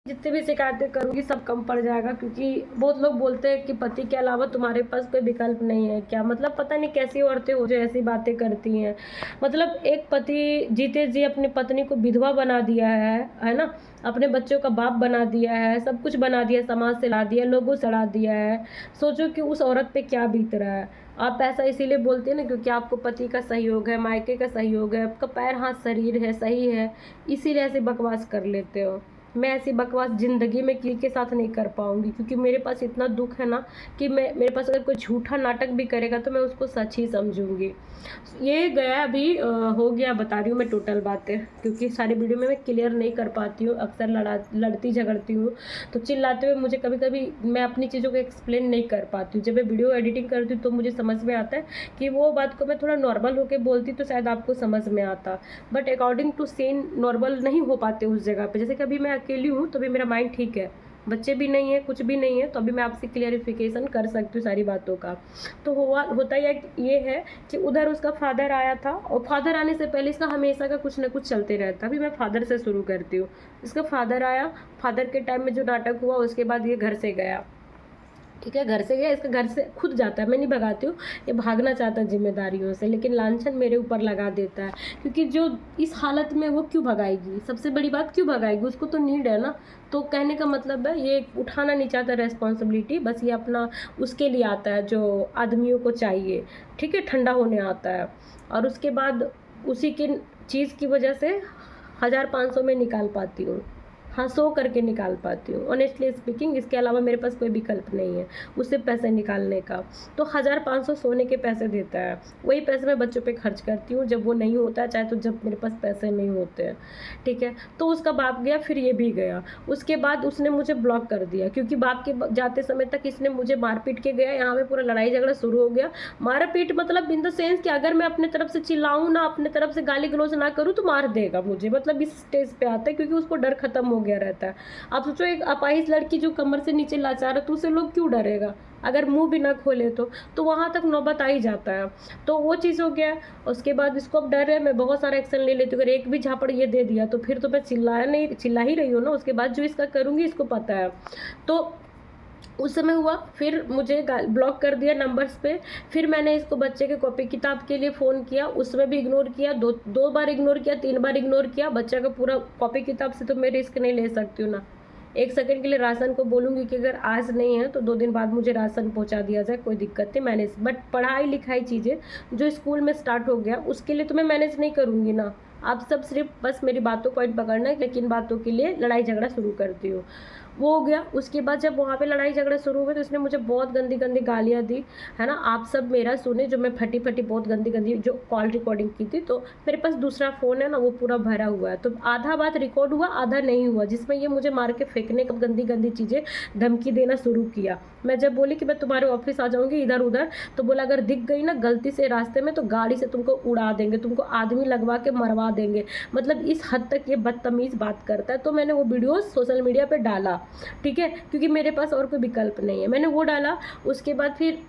जितनी भी शिकायतें करूँगी सब कम पड़ जाएगा, क्योंकि बहुत लोग बोलते हैं कि पति के अलावा तुम्हारे पास कोई विकल्प नहीं है क्या। मतलब पता नहीं कैसी औरतें हो जो ऐसी बातें करती हैं। मतलब एक पति जीते जी अपनी पत्नी को विधवा बना दिया है ना, अपने बच्चों का बाप बना दिया है, सब कुछ बना दिया, समाज से ला दिया, लोगों से ला दिया है। सोचो कि उस औरत पे क्या बीत रहा है। आप ऐसा इसीलिए बोलते हैं ना क्योंकि आपको पति का सहयोग है, मायके का सहयोग है, आपका पैर हाथ शरीर है, सही है, इसीलिए ऐसे बकवास कर लेते हो। मैं ऐसी बकवास ज़िंदगी में किसी के साथ नहीं कर पाऊँगी, क्योंकि मेरे पास इतना दुख है ना कि मेरे पास अगर कोई झूठा नाटक भी करेगा तो मैं उसको सच ही समझूंगी। ये गया अभी हो गया, बता रही हूँ मैं टोटल बातें, क्योंकि सारी वीडियो में मैं क्लियर नहीं कर पाती हूँ, अक्सर लड़ती झगड़ती हूँ, तो चिल्लाते हुए मुझे कभी कभी मैं अपनी चीज़ों को एक्सप्लेन नहीं कर पाती हूँ। जब मैं वीडियो एडिटिंग करती हूँ तो मुझे समझ में आता है कि वो बात को मैं थोड़ा नॉर्मल होकर बोलती तो शायद आपको समझ में आता, but according to scene normal नहीं हो पाते उस जगह पे। जैसे कि अभी मैं अकेली हूँ तो अभी मेरा माइंड ठीक है, बच्चे भी नहीं है, कुछ भी नहीं है, तो अभी मैं आपसे क्लियरिफिकेशन कर सकती हूँ सारी बातों का। तो होता ये है कि उधर उसका फादर आया था, और फादर आने से पहले इसका हमेशा का कुछ ना कुछ चलते रहता। अभी मैं फादर से शुरू करती हूँ। इसका फादर आया, फादर के टाइम में जो नाटक हुआ उसके बाद ये घर से गया, ठीक है, घर से गया, इसका घर से खुद जाता है, मैं नहीं भगाती हूँ, ये भागना चाहता है जिम्मेदारियों से, लेकिन लांछन मेरे ऊपर लगा देता है। क्योंकि जो इस हालत में वो क्यों भगाएगी, सबसे बड़ी बात क्यों भगाएगी, उसको तो नीड है ना। तो कहने का मतलब है ये उठाना नहीं चाहता रेस्पॉन्सिबिलिटी, बस ये अपना उसके लिए आता है जो आदमियों को चाहिए, ठीक है, ठंडा होने आता है। और उसके बाद उसी की चीज़ की वजह से 1500 में निकाल पाती हूँ, हाँ, सो करके निकाल पाती हूँ ऑनेस्टली स्पीकिंग। इसके अलावा मेरे पास कोई विकल्प नहीं है उससे पैसे निकालने का। तो 1500 सोने के पैसे देता है, वही पैसे मैं बच्चों पे खर्च करती हूँ जब वो नहीं होता है, चाहे तो जब मेरे पास पैसे नहीं होते हैं, ठीक है। तो उसका बाप गया, फिर ये भी गया। उसके बाद उसने मुझे ब्लॉक कर दिया, क्योंकि बाप के जाते समय तक इसने मुझे मार पीट के गया, यहाँ पे पूरा लड़ाई झगड़ा शुरू हो गया। मार पीट मतलब इन द सेंस कि अगर मैं अपने तरफ से चिल्लाऊँ ना, अपने तरफ से गाली गलौज ना करूँ तो मार देगा मुझे, मतलब इस स्टेज पे आता है, क्योंकि उसको डर खत्म हो गया रहता है। आप सोचो एक अपाहिज लड़की जो कमर से नीचे लाचार है तो उसे लोग क्यों डरेगा, अगर मुंह भी ना खोले तो वहां तक नौबत आ ही जाता है। तो वो चीज़ हो गया। उसके बाद इसको अब डर है, मैं बहुत सारा एक्शन ले लेती हूँ। अगर एक भी झापड़ ये दे दिया तो फिर तो मैं चिल्ला ही रही हूँ ना। उसके बाद जो इसका करूँगी इसको पता है। तो उस समय हुआ, फिर मुझे ब्लॉक कर दिया नंबर्स पे। फिर मैंने इसको बच्चे के कॉपी किताब के लिए फ़ोन किया, उसमें भी इग्नोर किया, दो बार इग्नोर किया, 3 बार इग्नोर किया। बच्चा का पूरा कॉपी किताब से तो मैं रिस्क नहीं ले सकती हूँ ना। 1 सेकंड के लिए राशन को बोलूँगी कि अगर आज नहीं है तो 2 दिन बाद मुझे राशन पहुँचा दिया जाए, कोई दिक्कत नहीं, मैनेज। बट पढ़ाई लिखाई चीज़ें जो स्कूल में स्टार्ट हो गया उसके लिए तो मैं मैनेज नहीं करूँगी ना। आप सब सिर्फ बस मेरी बातों को पॉइंट पकड़ना है, लेकिन बातों के लिए लड़ाई झगड़ा शुरू करती हूँ। वो हो गया। उसके बाद जब वहाँ पे लड़ाई झगड़ा शुरू हुए तो उसने मुझे बहुत गंदी गंदी गालियाँ दी, है ना। आप सब मेरा सुने, जो मैं फटी फटी बहुत गंदी गंदी जो कॉल रिकॉर्डिंग की थी। तो मेरे पास दूसरा फ़ोन है ना, वो पूरा भरा हुआ है, तो आधा बात रिकॉर्ड हुआ, आधा नहीं हुआ, जिसमें ये मुझे मार के फेंकने का गंदी गंदी चीज़ें धमकी देना शुरू किया। मैं जब बोली कि मैं तुम्हारे ऑफिस आ जाऊँगी इधर उधर, तो बोला अगर दिख गई ना गलती से रास्ते में तो गाड़ी से तुमको उड़ा देंगे, तुमको आदमी लगवा के मरवा देंगे। मतलब इस हद तक ये बदतमीज़ बात करता है। तो मैंने वो वीडियो सोशल मीडिया पे डाला, ठीक है, क्योंकि मेरे पास और कोई विकल्प नहीं है। मैंने वो डाला। उसके बाद फिर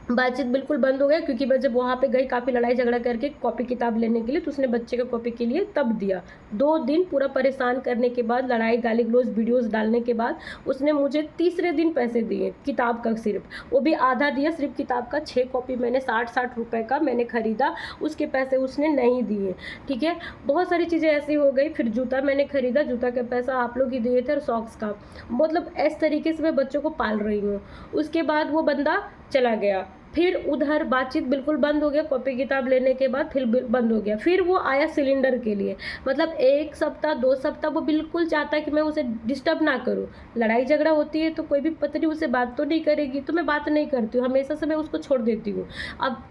बातचीत बिल्कुल बंद हो गया, क्योंकि मैं जब वहाँ पे गई काफ़ी लड़ाई झगड़ा करके कॉपी किताब लेने के लिए, तो उसने बच्चे का कॉपी के लिए तब दिया। 2 दिन पूरा परेशान करने के बाद, लड़ाई गाली गलौज वीडियोस डालने के बाद उसने मुझे तीसरे दिन पैसे दिए किताब का, सिर्फ वो भी आधा दिया। सिर्फ किताब का 6 कॉपी मैंने 60-60 रुपये का मैंने ख़रीदा, उसके पैसे उसने नहीं दिए, ठीक है। बहुत सारी चीज़ें ऐसी हो गई। फिर जूता मैंने ख़रीदा, जूता का पैसा आप लोग ही दिए थे, और सॉक्स का। मतलब इस तरीके से मैं बच्चों को पाल रही हूँ। उसके बाद वो बंदा चला गया। फिर उधर बातचीत बिल्कुल बंद हो गया, कॉपी किताब लेने के बाद फिर बंद हो गया। फिर वो आया सिलेंडर के लिए, मतलब 1 सप्ताह 2 सप्ताह वो बिल्कुल चाहता है कि मैं उसे डिस्टर्ब ना करूं। लड़ाई झगड़ा होती है तो कोई भी पत्नी उससे बात तो नहीं करेगी, तो मैं बात नहीं करती हूँ, हमेशा से मैं उसको छोड़ देती हूँ। अब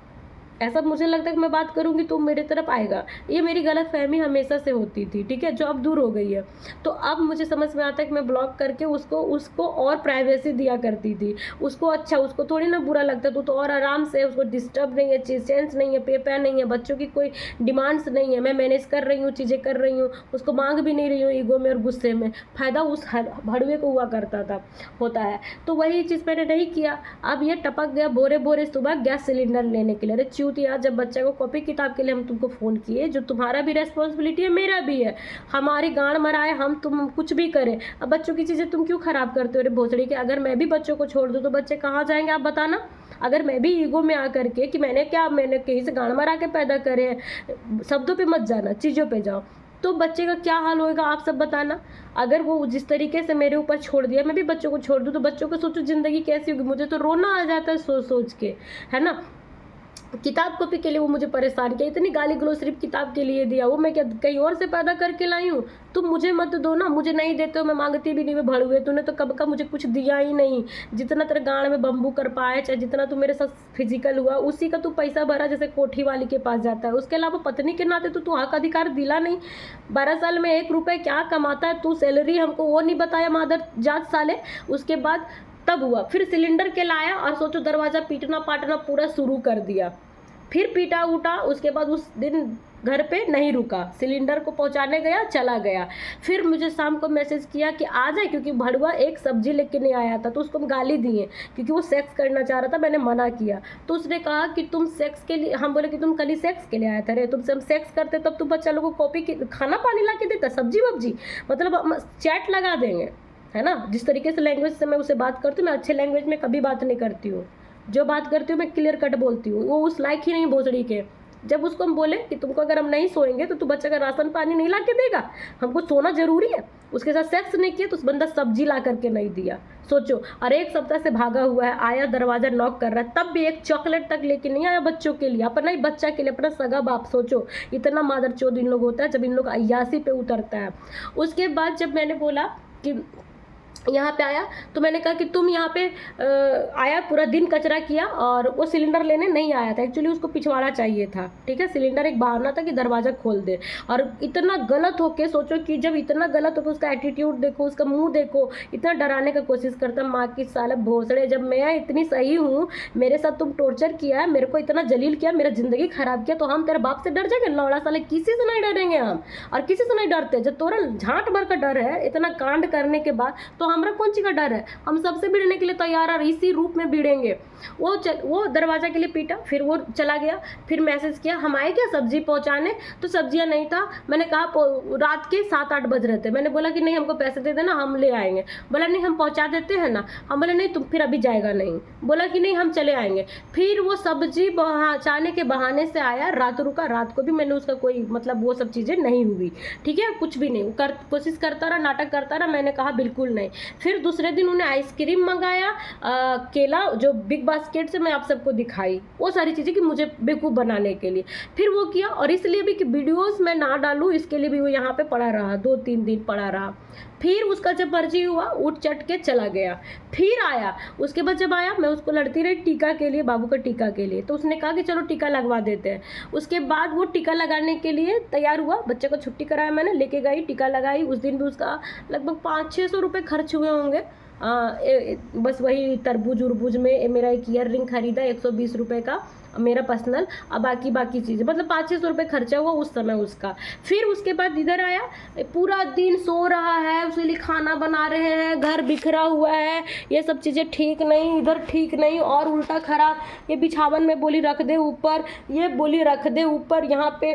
ऐसा मुझे लगता है कि मैं बात करूंगी तो मेरे तरफ आएगा। ये मेरी गलत फहमी हमेशा से होती थी, ठीक है, जो अब दूर हो गई है। तो अब मुझे समझ में आता है कि मैं ब्लॉक करके उसको और प्राइवेसी दिया करती थी। उसको अच्छा, उसको थोड़ी ना बुरा लगता, तो और आराम से, उसको डिस्टर्ब नहीं है, चेंज नहीं है, पे नहीं है, बच्चों की कोई डिमांड्स नहीं है, मैं मैनेज कर रही हूँ, चीज़ें कर रही हूँ, उसको मांग भी नहीं रही हूँ ईगो में और गुस्से में। फ़ायदा उस भड़वे को हुआ करता था, होता है। तो वही चीज़ मैंने नहीं किया। अब ये टपक गया बोरे बोरे सुबह गैस सिलेंडर लेने के लिए। अरे चूतिया, जब बच्चे को कॉपी किताब के लिए हम तुमको फ़ोन किए, जो तुम्हारा भी रेस्पॉन्सिबिलिटी है मेरा भी है, हमारी गांड मराए हम तुम कुछ भी करें, अब बच्चों की चीज़ें तुम क्यों ख़राब करते हो रे भोसड़ी के। अगर मैं भी बच्चों को छोड़ दूँ तो बच्चे कहाँ जाएंगे आप बताना। अगर मैं भी ईगो में आकर के कि मैंने कहीं से गांड मरा के पैदा करे हैं, शब्दों पे मत जाना, चीज़ों पे जाओ, तो बच्चे का क्या हाल होएगा आप सब बताना। अगर वो जिस तरीके से मेरे ऊपर छोड़ दिया, मैं भी बच्चों को छोड़ दूँ तो बच्चों को सोचो ज़िंदगी कैसी होगी। मुझे तो रोना आ जाता है सोच सोच के, है ना। किताब कॉपी के लिए वो मुझे परेशान किया, इतनी गाली गलौज सिर्फ किताब के लिए दिया, वो मैं क्या कहीं और से पैदा करके लाई हूँ। तुम मुझे मत दो ना, मुझे नहीं देते हो, मैं मांगती भी नहीं, मैं भड़ुए, तूने तो कब का मुझे कुछ दिया ही नहीं। जितना तेरे गाँड में बम्बू कर पाए, चाहे जितना तू मेरे साथ फिजिकल हुआ, उसी का तू पैसा भरा जैसे कोठी वाली के पास जाता है। उसके अलावा पत्नी के नाते तो तू हक अधिकार दिला नहीं। 12 साल में 1 रुपये क्या कमाता है तू, सैलरी हमको वो नहीं बताया मादर जात साले। उसके बाद तब हुआ, फिर सिलेंडर के लाया और सोचो दरवाज़ा पीटना पाटना पूरा शुरू कर दिया। फिर पीटा उठा, उसके बाद उस दिन घर पे नहीं रुका, सिलेंडर को पहुंचाने गया, चला गया। फिर मुझे शाम को मैसेज किया कि आ जाए, क्योंकि भड़ुआ एक सब्जी लेके नहीं आया था, तो उसको हम गाली दिए क्योंकि वो सेक्स करना चाह रहा था, मैंने मना किया। तो उसने कहा कि तुम सेक्स के लिए, हम बोले कि तुम कल ही सेक्स के लिए आया था रे, तुमसे हम सेक्स करते तब तुम बच्चा लोगों को कॉपी खाना पानी ला के देता, सब्जी वब्जी, मतलब हम चैट लगा देंगे, है ना। जिस तरीके से लैंग्वेज से मैं उसे बात करती हूँ, मैं अच्छे लैंग्वेज में कभी बात नहीं करती हूँ, जो बात करती हूँ मैं क्लियर कट बोलती हूँ। वो उस लायक ही नहीं भोसड़ी के। जब उसको हम बोले कि तुमको अगर हम नहीं सोएंगे तो तू बच्चा का राशन पानी नहीं ला के देगा, हमको सोना जरूरी है, उसके साथ सेक्स नहीं किया तो उस बंदा सब्जी ला करके नहीं दिया। सोचो, और 1 सप्ताह से भागा हुआ है, आया दरवाज़ा नॉक कर रहा है, तब भी एक चॉकलेट तक लेके नहीं आया बच्चों के लिए, अपना ही बच्चा के लिए, अपना सगा बाप। सोचो इतना मादरचोद इन लोग होता है जब इन लोग अय्यासी पे उतरता है। उसके बाद जब मैंने बोला कि यहाँ पे आया, तो मैंने कहा कि तुम यहाँ पे आया, पूरा दिन कचरा किया, और वो सिलेंडर लेने नहीं आया था, एक्चुअली उसको पिछवाड़ा चाहिए था, ठीक है। सिलेंडर एक बहाना था कि दरवाज़ा खोल दे। और इतना गलत होके सोचो कि जब इतना गलत होकर उसका एटीट्यूड देखो, उसका मुंह देखो, इतना डराने का कोशिश करता, माँ की साले भोसड़े, जब मैं इतनी सही हूँ, मेरे साथ तुम टॉर्चर किया है, मेरे को इतना जलील किया, मेरा ज़िंदगी ख़राब किया, तो हम तेरे बाप से डर जाएंगे? लौड़ा साले किसी से नहीं डरेंगे हम, और किसी से नहीं डरते। जब तोरा झाँट भर का डर है इतना कांड करने के बाद, तो हमरा कौन सी का डर है? हम सबसे भिड़ने के लिए तैयार है, इसी रूप में भिड़ेंगे। वो दरवाजा के लिए पीटा, फिर वो चला गया। फिर मैसेज किया हम आए क्या सब्जी पहुंचाने, तो सब्जियां नहीं था। मैंने कहा रात के 7-8 बज रहे थे, मैंने बोला कि नहीं हमको पैसे दे देना, हम ले आएंगे। बोला नहीं हम पहुंचा देते हैं ना, हम बोले नहीं तुम फिर अभी जाएगा नहीं, बोला कि नहीं हम चले आएंगे। फिर वो सब्जी पहुंचाने के बहाने से आया, रात रुका, रात को भी मैंने उसका कोई मतलब वो सब चीज़ें नहीं हुई, ठीक है, कुछ भी नहीं, कोशिश करता रहा, नाटक करता रहा, मैंने कहा बिल्कुल नहीं। फिर दूसरे दिन उन्हें आइसक्रीम मंगाया, केला, जो बिग बास्केट से मैं आप सबको दिखाई, वो सारी चीज़ें कि मुझे बेवकूफ़ बनाने के लिए। फिर वो किया, और इसलिए भी कि वीडियोस मैं ना डालूं, इसके लिए भी वो यहाँ पे पड़ा रहा, 2-3 दिन पड़ा रहा। फिर उसका जब मर्जी हुआ उठ चट के चला गया। फिर आया, उसके बाद जब आया मैं उसको लड़ती रही टीका के लिए, बाबू का टीका के लिए, तो उसने कहा कि चलो टीका लगवा देते हैं। उसके बाद वो टीका लगाने के लिए तैयार हुआ, बच्चे को छुट्टी कराया, मैंने लेके गई, टीका लगाई। उस दिन भी उसका लगभग 500-600 रुपये खर्च हुए होंगे। बस वही तरबूज उरबूज में मेरा एक ईयर रिंग खरीदा 120 रुपये का, मेरा पर्सनल, अब बाकी चीज़ें, मतलब 500-600 रुपये खर्चा हुआ उस समय उसका। फिर उसके बाद इधर आया, पूरा दिन सो रहा है, उसके लिए खाना बना रहे हैं, घर बिखरा हुआ है, ये सब चीज़ें ठीक नहीं, इधर ठीक नहीं, और उल्टा खराब। ये बिछावन में बोली रख दे ऊपर, ये बोली रख दे ऊपर, यहाँ पे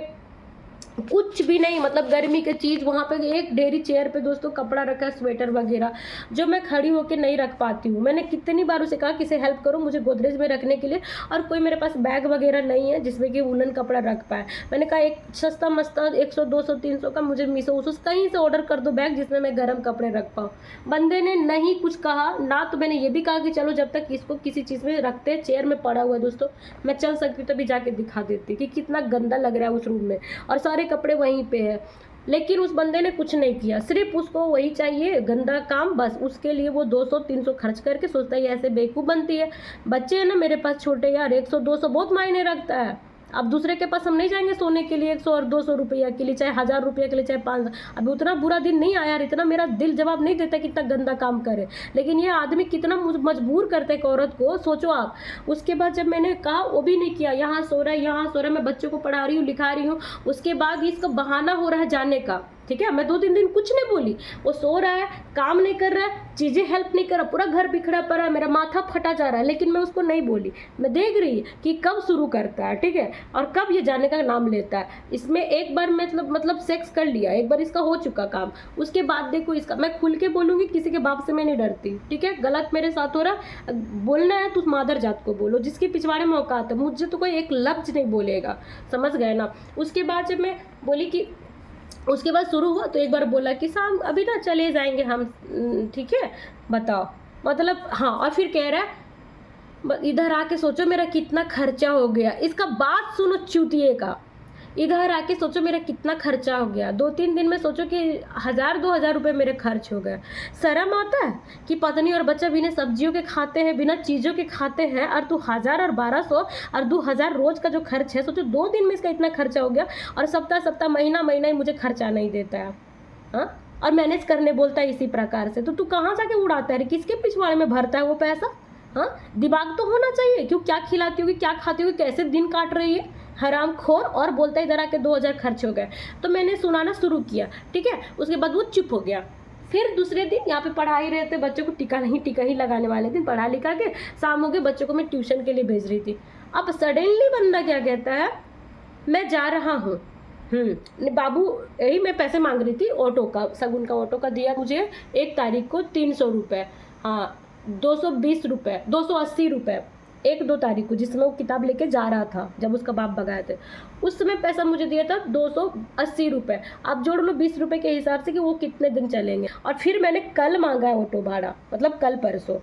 कुछ भी नहीं, मतलब गर्मी की चीज़। वहाँ पे एक ढेरी चेयर पे दोस्तों कपड़ा रखा है, स्वेटर वगैरह, जो मैं खड़ी होकर नहीं रख पाती हूँ। मैंने कितनी बार उसे कहा कि इसे हेल्प करो मुझे गोदरेज में रखने के लिए, और कोई मेरे पास बैग वगैरह नहीं है जिसमें कि वुलन कपड़ा रख पाए। मैंने कहा एक सस्ता मस्ता 100, 200, 300 का मुझे मीशो कहीं से ऑर्डर कर दो बैग जिसमें मैं गर्म कपड़े रख पाऊँ। बंदे ने नहीं कुछ कहा ना, तो मैंने ये भी कहा कि चलो जब तक इसको किसी चीज़ में रखते, चेयर में पड़ा हुआ है दोस्तों, मैं चल सकती हूँ तभी जाके दिखा देती कि कितना गंदा लग रहा है उस रूम में, और सारे कपड़े वहीं पे है। लेकिन उस बंदे ने कुछ नहीं किया, सिर्फ उसको वही चाहिए गंदा काम, बस उसके लिए वो 200-300 खर्च करके सोचता है ऐसे बेवकूफ़ बनती है। बच्चे हैं ना मेरे पास छोटे यार, 100-200 बहुत मायने रखता है। अब दूसरे के पास हम नहीं जाएंगे सोने के लिए 100 और 200 रुपया के लिए, चाहे 1000 रुपये के लिए, चाहे 500। अभी उतना बुरा दिन नहीं आया यार, इतना मेरा दिल जवाब नहीं देता कि इतना गंदा काम करे, लेकिन ये आदमी कितना मजबूर करता है एक औरत को, सोचो आप। उसके बाद जब मैंने कहा वो भी नहीं किया, यहाँ सो रहा है, यहाँ सो रहा है, मैं बच्चों को पढ़ा रही हूँ, लिखा रही हूँ। उसके बाद इसका बहाना हो रहा है जाने का, ठीक है, मैं 2-3 दिन कुछ नहीं बोली। वो सो रहा है, काम नहीं कर रहा है, चीज़ें हेल्प नहीं कर रहा, पूरा घर बिखरा पड़ा है, मेरा माथा फटा जा रहा है, लेकिन मैं उसको नहीं बोली। मैं देख रही कि कब शुरू करता है, ठीक है, और कब ये जाने का नाम लेता है। इसमें एक बार मतलब सेक्स कर लिया, एक बार इसका हो चुका काम, उसके बाद देखो इसका। मैं खुल के बोलूँगी, किसी के बाप से मैं नहीं डरती, ठीक है। गलत मेरे साथ हो रहा, बोलना है तो मादर जात को बोलो, जिसके पिछवाड़े में औकात है। मुझे तो कोई एक लफ्ज नहीं बोलेगा, समझ गए ना। उसके बाद जब मैं बोली कि उसके बाद शुरू हुआ तो एक बार बोला कि शाम अभी ना चले जाएंगे हम, ठीक है, बताओ मतलब। हाँ, और फिर कह रहा है इधर आके सोचो मेरा कितना खर्चा हो गया। इसका बात सुनो चूतिए का, इधर आके सोचो मेरा कितना खर्चा हो गया। 2-3 दिन में सोचो कि 1000-2000 रुपये मेरे खर्च हो गए। शर्म आता है कि पत्नी और बच्चा बिना सब्जियों के खाते हैं, बिना चीज़ों के खाते हैं, और तू 1000 और 1200 और 2000 रोज़ का जो खर्च है, सोचो 2 दिन में इसका इतना खर्चा हो गया। और सप्ताह महीना ही मुझे खर्चा नहीं देता है, हाँ, और मैनेज करने बोलता है इसी प्रकार से। तो तू कहाँ जाके उड़ाता है, किसके पिछवाड़े में भरता है वो पैसा? हाँ, दिमाग तो होना चाहिए। क्यों, क्या खिलाती होगी, क्या खाती होगी, कैसे दिन काट रही है, हराम खोर। और बोलता है इधर आके 2000 खर्च हो गए। तो मैंने सुनाना शुरू किया, ठीक है। उसके बाद वो चुप हो गया। फिर दूसरे दिन यहाँ पे पढ़ा ही रहे थे, बच्चों को टीका ही लगाने वाले थे। पढ़ा लिखा के शाम हो गए, बच्चों को मैं ट्यूशन के लिए भेज रही थी। अब सडनली बंदा क्या कहता है, मैं जा रहा हूँ। बाबू, यही मैं पैसे मांग रही थी ऑटो का, सगुन का ऑटो का दिया मुझे 1 तारीख को 300 रुपये, हाँ 220 रुपये, 280 रुपये 1-2 तारीख को, जिस समय वो किताब लेके जा रहा था, जब उसका बाप भगाए थे, उस समय पैसा मुझे दिया था 280 रुपये। आप जोड़ लो 20 रुपये के हिसाब से कि वो कितने दिन चलेंगे। और फिर मैंने कल मांगा है ऑटो भाड़ा, मतलब कल परसों।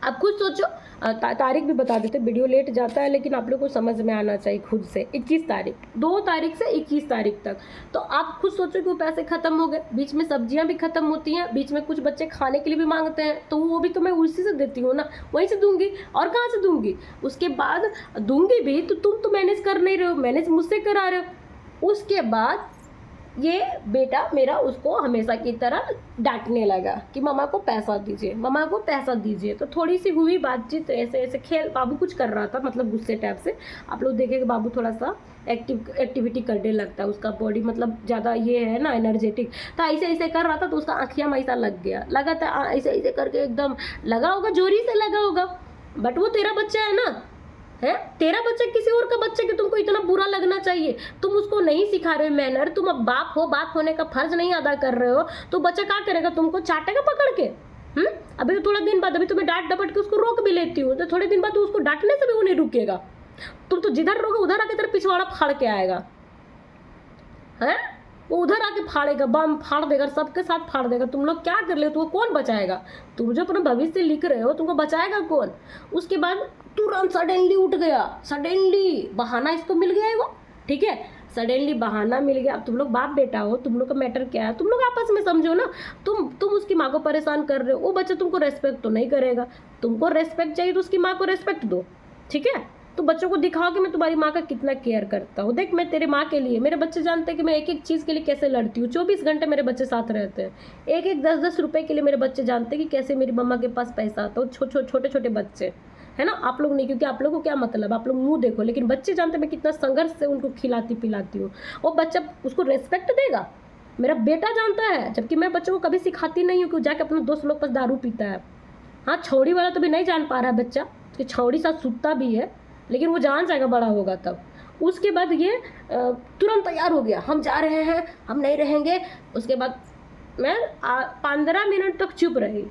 अब खुद सोचो, तारीख भी बता देते, वीडियो लेट जाता है, लेकिन आप लोग को समझ में आना चाहिए खुद से। 21 तारीख, 2 तारीख से 21 तारीख तक, तो आप खुद सोचो कि वो पैसे खत्म हो गए। बीच में सब्जियां भी खत्म होती हैं, बीच में कुछ बच्चे खाने के लिए भी मांगते हैं, तो वो भी तो मैं उसी से देती हूँ ना, वहीं से दूंगी, और कहाँ से दूंगी। उसके बाद दूंगी भी तो तुम तो मैनेज कर नहीं रहे हो, मैनेज मुझसे करा रहे हो। उसके बाद ये बेटा मेरा उसको हमेशा की तरह डांटने लगा कि मम्मा को पैसा दीजिए, मम्मा को पैसा दीजिए। तो थोड़ी सी हुई बातचीत, ऐसे खेल, बाबू कुछ कर रहा था, मतलब गुस्से टाइप से। आप लोग देखेंगे बाबू थोड़ा सा एक्टिविटी करने लगता है, उसका बॉडी मतलब ज़्यादा ये है ना एनर्जेटिक। तो ऐसे कर रहा था, तो उसका आँखियाँ में ऐसा लग गया, लगा था ऐसे करके एकदम लगा होगा, जोरी से लगा होगा। बट वो तेरा बच्चा है ना, है तेरा बच्चा, किसी और का बच्चा कि तुमको इतना बुरा लगना चाहिए। तुम उसको नहीं सिखा रहे हो मैनर, तुम अब बाप हो, बाप होने का फर्ज नहीं अदा कर रहे हो, तो बच्चा क्या करेगा, तुमको चाटेगा पकड़ के। अभी तो थोड़ा दिन बाद, अभी तो मैं डांट डपट के उसको रोक भी लेती हूँ, तो थोड़े दिन बाद उसको डांटने से भी वो नहीं रुकेगा। तुम तो जिधर रोगे उधर आके तेरा पिछवाड़ा फाड़ के आएगा, है वो उधर आके फाड़ेगा, बम फाड़ देगा, सबके साथ फाड़ देगा। तुम लोग क्या कर ले, तुमको कौन बचाएगा? तुम जो अपना भविष्य लिख रहे हो, तुमको बचाएगा कौन? उसके बाद तुरंत सडनली उठ गया, सडनली बहाना इसको मिल गया है वो, ठीक है, सडनली बहाना मिल गया। अब तुम लोग बाप बेटा हो, तुम लोग का मैटर क्या है, तुम लोग आपस में समझो ना। तुम उसकी माँ को परेशान कर रहे हो, वो बच्चा तुमको रेस्पेक्ट तो नहीं करेगा। तुमको रेस्पेक्ट चाहिए तो उसकी माँ को रेस्पेक्ट दो, ठीक है। तो बच्चों को दिखाओ कि मैं तुम्हारी माँ का कितना केयर करता हूँ। देख, मैं तेरे माँ के लिए, मेरे बच्चे जानते हैं कि मैं एक एक चीज़ के लिए कैसे लड़ती हूँ। 24 घंटे मेरे बच्चे साथ रहते हैं। एक 10-10 रुपये के लिए मेरे बच्चे जानते हैं कि कैसे मेरी मम्मा के पास पैसा आता है। छोटे छोटे बच्चे है ना, आप लोग नहीं, क्योंकि आप लोगों को क्या मतलब, आप लोग मुंह देखो, लेकिन बच्चे जानते मैं कितना संघर्ष से उनको खिलाती पिलाती हूँ। वो बच्चा उसको रेस्पेक्ट देगा, मेरा बेटा जानता है, जबकि मैं बच्चों को कभी सिखाती नहीं हूँ कि जाके अपने दोस्त लोग पास दारू पीता है। हाँ, छौड़ी वाला तो भी नहीं जान पा रहा है बच्चा कि छौड़ी साथ सुतता भी है, लेकिन वो जान जाएगा बड़ा होगा तब। उसके बाद ये तुरंत तैयार हो गया, हम जा रहे हैं, हम नहीं रहेंगे। उसके बाद मैं 15 मिनट तक चुप रही,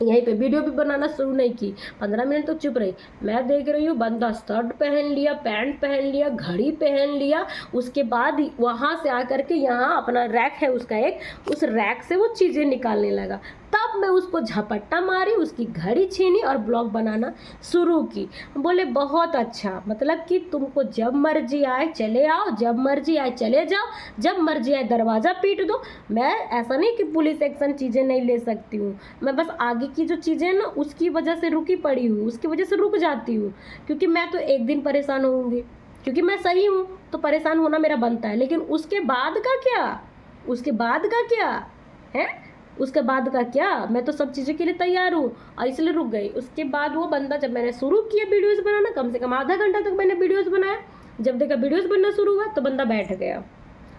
यहीं पे वीडियो भी बनाना शुरू नहीं की। 15 मिनट तो चुप रही। मैं देख रही हूँ बंदा शर्ट पहन लिया, पैंट पहन लिया, घड़ी पहन लिया। उसके बाद वहाँ से आकर के यहाँ अपना रैक है उसका एक, उस रैक से वो चीज़ें निकालने लगा। तब मैं उसको झपट्टा मारी, उसकी घड़ी छीनी और ब्लॉग बनाना शुरू की। बोले बहुत अच्छा, मतलब कि तुमको जब मर्जी आए चले आओ, जब मर्जी आए चले जाओ, जब मर्जी आए दरवाज़ा पीट दो। मैं ऐसा नहीं कि पुलिस एक्शन चीज़ें नहीं ले सकती हूँ, मैं बस आगे की जो चीज़ें ना उसकी वजह से रुकी पड़ी हूँ, उसकी वजह से रुक जाती हूँ। क्योंकि मैं तो एक दिन परेशान होंगी, क्योंकि मैं सही हूँ तो परेशान होना मेरा बनता है। लेकिन उसके बाद का क्या, उसके बाद का क्या है, उसके बाद का क्या, मैं तो सब चीज़ों के लिए तैयार हूँ और इसलिए रुक गई। उसके बाद वो बंदा, जब मैंने शुरू किया वीडियोज़ बनाना, कम से कम आधा घंटा तक मैंने वीडियोज़ बनाया। जब देखा वीडियोज़ बनना शुरू हुआ तो बंदा बैठ गया।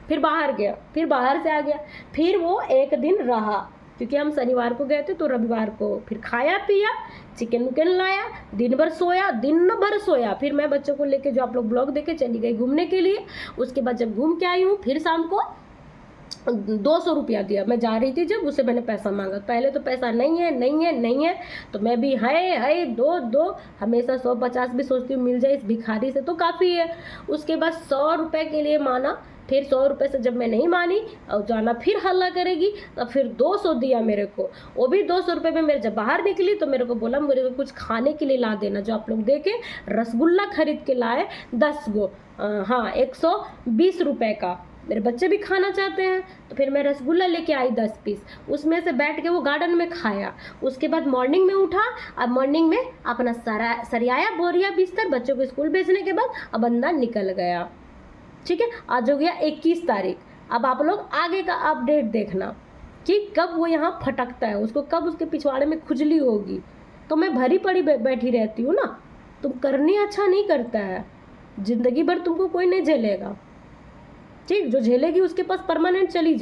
फिर बाहर गया, फिर बाहर से आ गया, फिर वो एक दिन रहा, क्योंकि हम शनिवार को गए थे तो रविवार को फिर खाया पिया, चिकन विकन लाया, दिन भर सोया, दिन भर सोया। फिर मैं बच्चों को लेके, जो आप लोग ब्लॉग देखे, चली गई घूमने के लिए। उसके बाद जब घूम के आई हूँ, फिर शाम को 200 रुपया दिया। मैं जा रही थी जब, उससे मैंने पैसा मांगा। पहले तो पैसा नहीं है नहीं है नहीं है, तो मैं भी है दो दो, हमेशा 150 भी सोचती हूँ मिल जाए इस भिखारी से तो काफ़ी है। उसके बाद 100 रुपये के लिए माना, फिर 100 रुपये से जब मैं नहीं मानी और जाना फिर हल्ला करेगी, तो फिर 200 दिया मेरे को। वो भी 200 रुपये में मेरे जब बाहर निकली तो मेरे को बोला मेरे को कुछ खाने के लिए ला देना। जो आप लोग देखे, रसगुल्ला खरीद के लाए 10 गो, हाँ 120 रुपये का। मेरे बच्चे भी खाना चाहते हैं, तो फिर मैं रसगुल्ला लेके आई 10 पीस, उसमें से बैठ के वो गार्डन में खाया। उसके बाद मॉर्निंग में उठा, अब मॉर्निंग में अपना सरियाया बोरिया बिस्तर, बच्चों को स्कूल भेजने के बाद अब अंदर निकल गया। ठीक है, आज हो गया 21 तारीख। अब आप लोग आगे का अपडेट देखना कि कब वो यहाँ फटकता है, उसको कब उसके पिछवाड़े में खुजली होगी। तो मैं भरी पड़ी बैठी रहती हूँ ना, तुम करनी अच्छा नहीं करता है, ज़िंदगी भर तुमको कोई नहीं झेलेगा। ठीक, जो झेलेगी उसके पास परमानेंट चले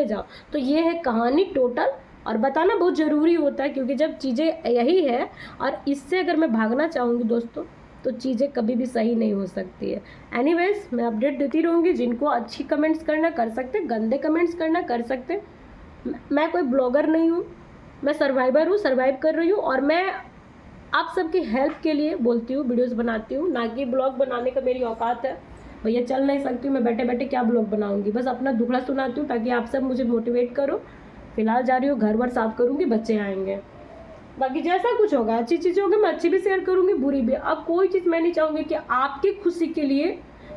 जाओ। तो ये है कहानी टोटल, और बताना बहुत ज़रूरी होता है, क्योंकि जब चीज़ें यही है और इससे अगर मैं भागना चाहूँगी दोस्तों, तो चीज़ें कभी भी सही नहीं हो सकती है। एनीवेज, मैं अपडेट देती रहूँगी। जिनको अच्छी कमेंट्स करना कर सकते, गंदे कमेंट्स करना कर सकते। मैं कोई ब्लॉगर नहीं हूँ, मैं सर्वाइवर हूँ, सर्वाइव कर रही हूँ, और मैं आप सबकी हेल्प के लिए बोलती हूँ, वीडियोज़ बनाती हूँ, ना कि ब्लॉग बनाने का मेरी औकात है। भैया चल नहीं सकती हूँ, मैं बैठे बैठे क्या ब्लॉग बनाऊँगी, बस अपना दुखड़ा सुनाती हूँ ताकि आप सब मुझे मोटिवेट करो। फिलहाल जा रही हूँ, घर वर साफ़ करूँगी, बच्चे आएंगे, बाकी जैसा कुछ होगा, अच्छी चीज़ होगी मैं अच्छी भी शेयर करूँगी, बुरी भी। अब कोई चीज़ मैं नहीं चाहूँगी कि आपकी खुशी के लिए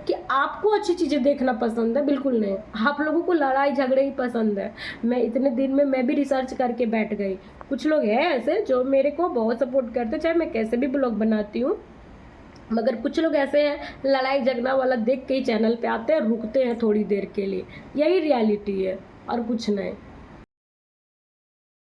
कि आपको अच्छी चीज़ें देखना पसंद है, बिल्कुल नहीं। आप लोगों को लड़ाई झगड़े ही पसंद है। मैं इतने दिन में मैं भी रिसर्च करके बैठ गई। कुछ लोग हैं ऐसे जो मेरे को बहुत सपोर्ट करते, चाहे मैं कैसे भी ब्लॉग बनाती हूँ, मगर कुछ लोग ऐसे हैं लड़ाई झगड़ा वाला देख के ही चैनल पे आते हैं, रुकते हैं थोड़ी देर के लिए। यही रियलिटी है और कुछ नहीं।